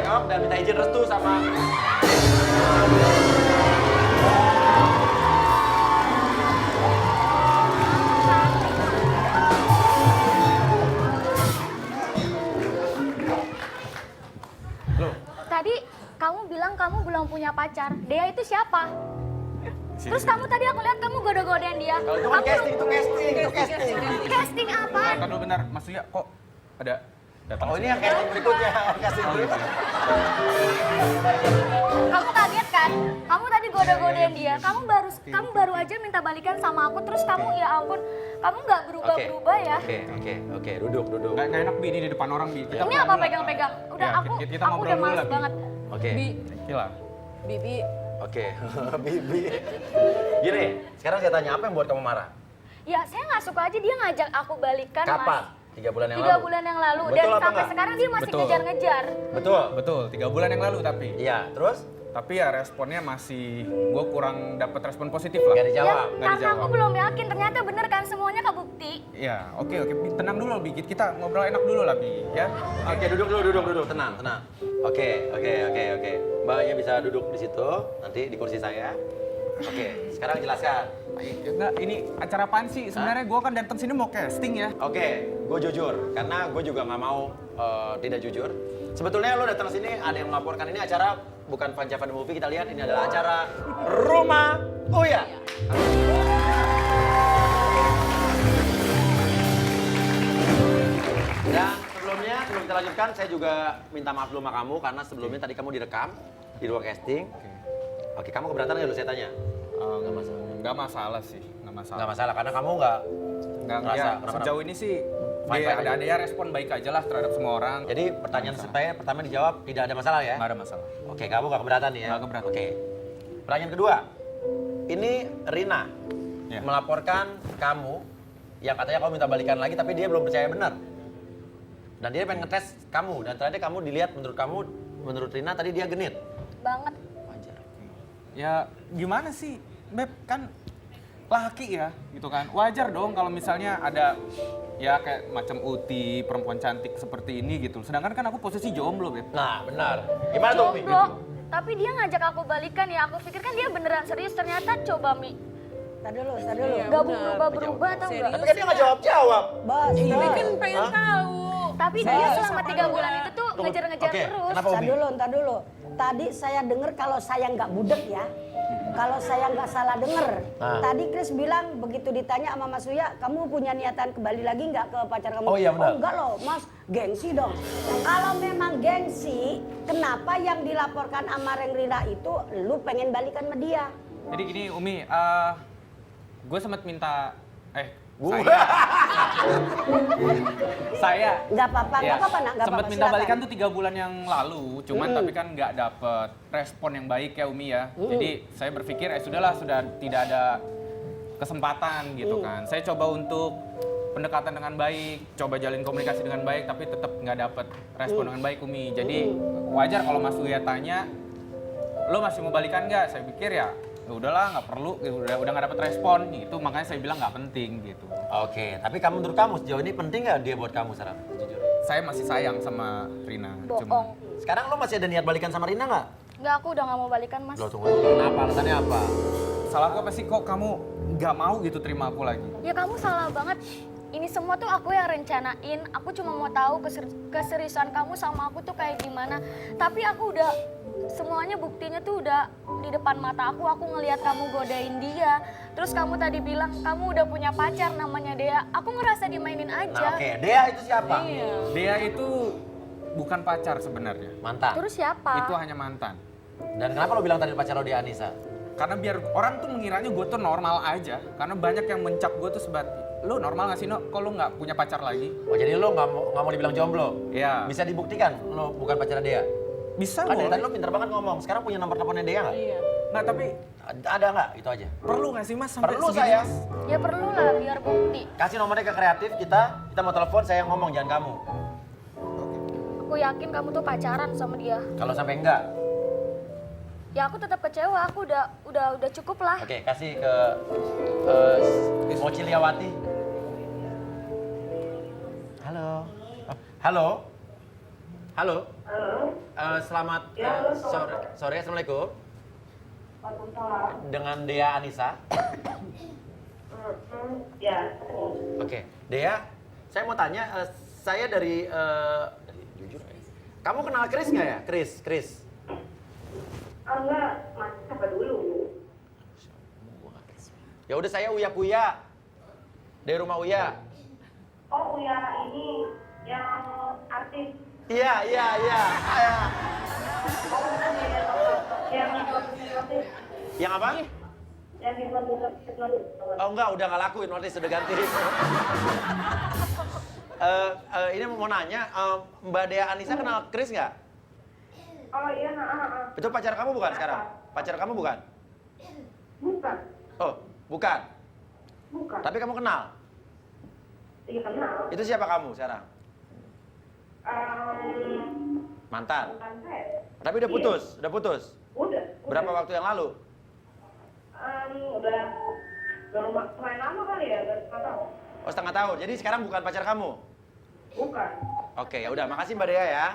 nengok dan minta izin restu sama... Tadi kamu bilang kamu belum punya pacar. Dea itu siapa? Terus kamu tadi aku lihat kamu goda-godain dia. Kalau itu kan casting, itu casting. Casting apa? Kan dulu benar, Mas Surya kok ada datang. Oh ini yang casting berikutnya, casting berikutnya. Kamu kaget kan? Kamu tadi goda-godain dia. Kamu baru aja minta balikan sama aku. Terus kamu ya ampun, kamu nggak berubah-berubah ya? Oke, duduk. Nggak enak Bi, ini di depan orang Bi. Ini apa pegang-pegang? Udah Ya, aku kita udah ngobrol dulu males lah, Bi. banget. Oke. Gila. Bibi, Oke, Bibi. Gini, sekarang saya tanya, apa yang buat kamu marah? Ya saya nggak suka aja dia ngajak aku balikan, Kapan? Mas. 3 bulan yang 3 lalu? bulan yang lalu. Betul Dan apa sampai enggak? sekarang dia masih Betul. ngejar-ngejar. Betul? Betul, 3 bulan yang lalu tapi. Iya, terus? Tapi ya responnya masih, gue kurang dapat respon positif lah. Gak dijawab? Ya, Nggak karena dijawab. aku belum yakin. Ternyata bener kan semuanya kebukti. Ya, oke, Bi. Tenang dulu Bi, kita ngobrol enak dulu lah Bi, ya. Oke, duduk dulu. Tenang. Oke. Mbaknya bisa duduk di situ, nanti di kursi saya. Oke, sekarang jelaskan. Enggak, ini acara apaan sih? Sebenarnya gue kan datang sini mau casting ya. Oke, gue jujur, karena gue juga nggak mau tidak jujur. Sebetulnya lo datang sini ada yang melaporkan ini acara bukan Vanjava The Movie, kita lihat ini adalah acara Rumah Uya. Dan sebelumnya, sebelum kita lanjutkan, saya juga minta maaf dulu sama kamu karena sebelumnya tadi kamu direkam di ruang casting. Oke, kamu keberatan nggak dulu saya tanya? Nggak masalah. Nggak masalah sih, nggak masalah. Nggak masalah, karena kamu nggak Nggak, ngerasa ya, kenapa-napa. sejauh ini sih Fine, dia fine ada aja. ya respon baik aja lah terhadap semua orang. Jadi pertanyaan saya pertama dijawab tidak ada masalah ya? Nggak ada masalah. Oke, kamu nggak keberatan nih ya? Nggak keberatan. Oke. Pertanyaan kedua, ini Rina Ya. melaporkan kamu yang katanya kamu minta balikan lagi tapi dia belum percaya benar. Dan dia pengen ngetes kamu dan ternyata kamu dilihat menurut Rina tadi dia genit. Banget. Wajar. Ya gimana sih, Beb, kan laki ya gitu kan. Wajar dong kalau misalnya ada ya kayak macam Uti, perempuan cantik seperti ini gitu. Sedangkan kan aku posisi jomblo, Beb. Nah, benar. Gimana tuh, Mi? Jomblo. Tapi dia ngajak aku balikan ya. Aku pikir kan dia beneran serius. Ternyata coba Mi. tadi dulu. Gak Iya, berubah-berubah tau Serius. gak? Tapi kan dia nggak jawab-jawab. Bos, Iya. bos. kan kan pengen tahu. Tapi dia selama 3 bulan itu tuh Tunggu. ngejar-ngejar Oke, terus. kenapa, Umi? Ntar dulu. Tadi saya dengar kalau saya nggak budek ya. Kalau saya nggak salah dengar. Nah. Tadi Chris bilang begitu ditanya sama Mas Uya, kamu punya niatan kembali lagi nggak ke pacar kamu? Oh, iya, benar. Oh enggak loh, Mas. Gengsi dong. Kalau memang gengsi, kenapa yang dilaporkan sama Reng Rina itu lu pengen balikan sama dia? Jadi gini, Umi, gue sempat minta saya Nggak apa-apa, nggak apa-apa, nak. Nggak sempat apa-apa, minta silakan. balikan tuh 3 bulan yang lalu, cuman tapi kan nggak dapet respon yang baik ya Umi ya. Jadi saya berpikir sudahlah, sudah tidak ada kesempatan gitu kan. Saya coba untuk pendekatan dengan baik, coba jalin komunikasi dengan baik, tapi tetap nggak dapet respon dengan baik Umi. Jadi wajar kalau Mas Uya tanya, lo masih mau balikan nggak? Saya pikir ya udahlah, nggak perlu, udah nggak dapet respon gitu, makanya saya bilang nggak penting gitu. Oke, tapi kamu menurut kamu sejauh ini penting nggak dia buat kamu sekarang? Jujur. Saya masih sayang sama Rina. Bohong. Sekarang lo masih ada niat balikan sama Rina nggak? Enggak, aku udah gak mau balikan, Mas. Lo tunggu dulu, kenapa? Alasannya apa? Salah aku apa sih kok kamu nggak mau gitu terima aku lagi? Ya kamu salah banget. Ini semua tuh aku yang rencanain. Aku cuma mau tahu keseriusan kamu sama aku tuh kayak gimana. Tapi aku udah, semuanya buktinya tuh udah di depan mata aku. Aku ngelihat kamu godain dia. Terus kamu tadi bilang kamu udah punya pacar namanya Dea. Aku ngerasa dimainin Nah, aja. oke. Dea itu siapa? Dia itu bukan pacar sebenarnya. Mantan. Terus siapa? Itu hanya mantan. Dan kenapa lo bilang tadi pacar lo Dea Anissa? Karena biar orang tuh mengiranya gue tuh normal aja. Karena banyak yang mencap gue tuh lu normal gak sih, No? Kok lu nggak punya pacar lagi? Oh, jadi lo nggak mau dibilang jomblo? Iya. Bisa dibuktikan lo bukan pacar Dea? Bisa Kan dari boleh. tadi lo pinter banget ngomong. Sekarang punya nomor teleponnya Dea nggak? Iya. Nah tapi Ada nggak? Itu aja. perlu gak sih Mas sampai Perlu segini, saya. Mas? Ya perlu lah biar bukti. Kasih nomornya ke kreatif, kita mau telepon, saya yang ngomong, jangan kamu. Aku yakin kamu tuh pacaran sama dia. Kalau sampai enggak, Ya aku tetap kecewa. Aku udah cukup lah. oke, kasih ke Mociliawati. Halo. Halo. Halo. Halo, selamat sore, assalamualaikum. Dengan Dea Anissa. Ya. Oke, Dea, saya mau tanya, saya dari jujur, kamu kenal Chris nggak ya? Chris. Enggak, Mas, apa dulu? Ya udah, saya Uya Kuya dari rumah Uya. Oh, Uya ini yang artis. Iya. Yang Yang apa? Yang hipnotis. Oh enggak, udah nggak laku, notis udah ganti. Ini mau nanya, Mbak Dea Anissa kenal Chris nggak? Oh iya, Itu pacar kamu bukan sekarang? Pacar kamu bukan? Bukan. Oh, bukan. Bukan. Tapi kamu kenal? Iya kenal. Itu siapa kamu sekarang? Mantan. Bukan saya. Tapi udah putus, udah putus. Udah. Berapa waktu yang lalu? Udah lumayan lama kali ya, udah setengah tahun. Oh, setengah tahun. Jadi sekarang bukan pacar kamu? Bukan. Oke, ya udah. Makasih Mbak Dea ya.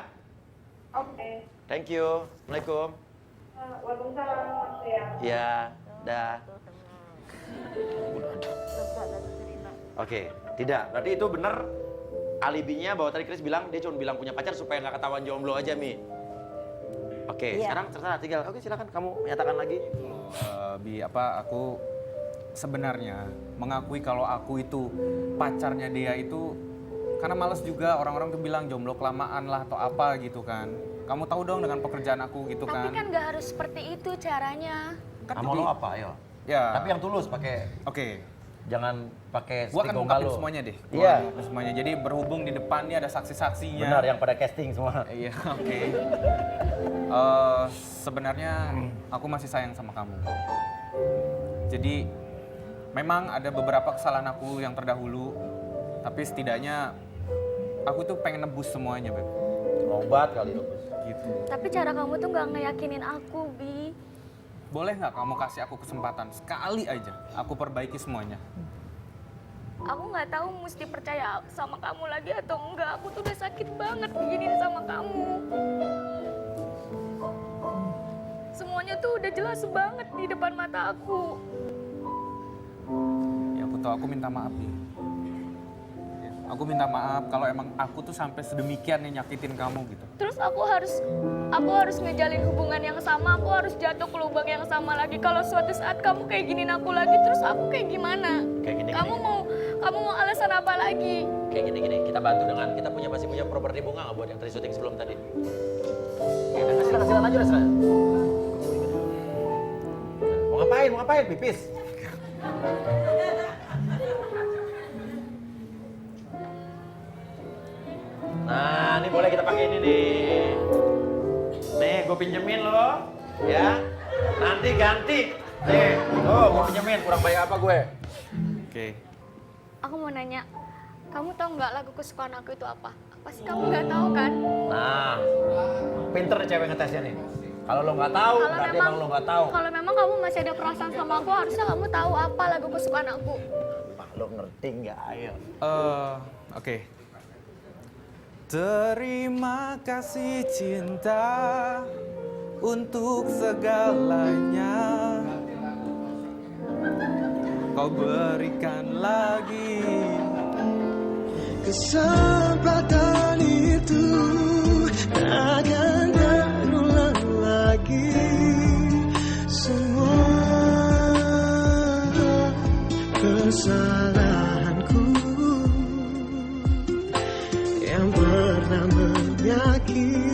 Oke. Thank you. Assalamualaikum. Waalaikumsalam, Mas ya. Iya, dah. Oke, tidak. Berarti itu benar alibinya bahwa tadi Chris bilang dia cuma bilang punya pacar supaya nggak ketahuan jomblo aja, Mi. Oke, Iya. sekarang terserah tinggal. Oke, silakan kamu menyatakan lagi. Aku sebenarnya mengakui kalau aku itu pacarnya dia itu karena males juga orang-orang tuh bilang jomblo kelamaan lah atau apa gitu kan. Kamu tahu dong dengan pekerjaan aku gitu Tapi kan. kan nggak harus seperti itu caranya. Kan Mau lo apa, ayo? Ya. Tapi yang tulus pakai, Oke. jangan pakai Gua akan stick ungkapin gombal lo. semuanya deh. Gua Iya. ungkapin semuanya. Jadi berhubung di depan nih ada saksi-saksinya. Benar, yang pada casting semua. Iya, oke. Sebenarnya aku masih sayang sama kamu. Jadi memang ada beberapa kesalahan aku yang terdahulu, tapi setidaknya aku tuh pengen nebus semuanya, Beb. Obat kali lo. Gitu. Tapi cara kamu tuh nggak ngeyakinin aku, Bi. Boleh nggak kamu kasih aku kesempatan sekali aja? Aku perbaiki semuanya. Aku nggak tahu mesti percaya sama kamu lagi atau enggak. Aku tuh udah sakit banget beginiin sama kamu. Semuanya tuh udah jelas banget di depan mata aku. Ya aku tahu, aku minta maaf nih. Aku minta maaf kalau emang aku tuh sampai sedemikian nih nyakitin kamu gitu. Terus aku harus ngejalin hubungan yang sama, aku harus jatuh ke lubang yang sama lagi. Kalau suatu saat kamu kayak giniin aku lagi, terus aku kayak gimana? Kayak gini, Kamu mau alasan apa lagi? Kayak gini, kita bantu dengan, kita masih punya properti bunga nggak buat yang tadi syuting sebelum tadi? Ya, silakan aja lah. Mau ngapain, pipis? Nah, ini boleh kita pakai ini nih. Nih, gue pinjemin lo, ya. Nanti ganti. Nih, gue pinjemin. Kurang bayar apa gue? Oke. Aku mau nanya, kamu tahu nggak lagu kesukaan aku itu apa? Apa sih kamu nggak tahu kan? Nah, pinter nih cewek ngetesnya nih. Kalau lo nggak tahu, berarti emang lo nggak tahu. Kalau memang kamu masih ada perasaan sama aku, harusnya kamu tahu apa lagu kesukaan aku. Pak, lo ngerti nggak? Ayo. Oke. Terima kasih cinta untuk segalanya. Kau berikan lagi kesempatan itu takkan terulang lagi. Semua kesalahanku yang pernah menyakiti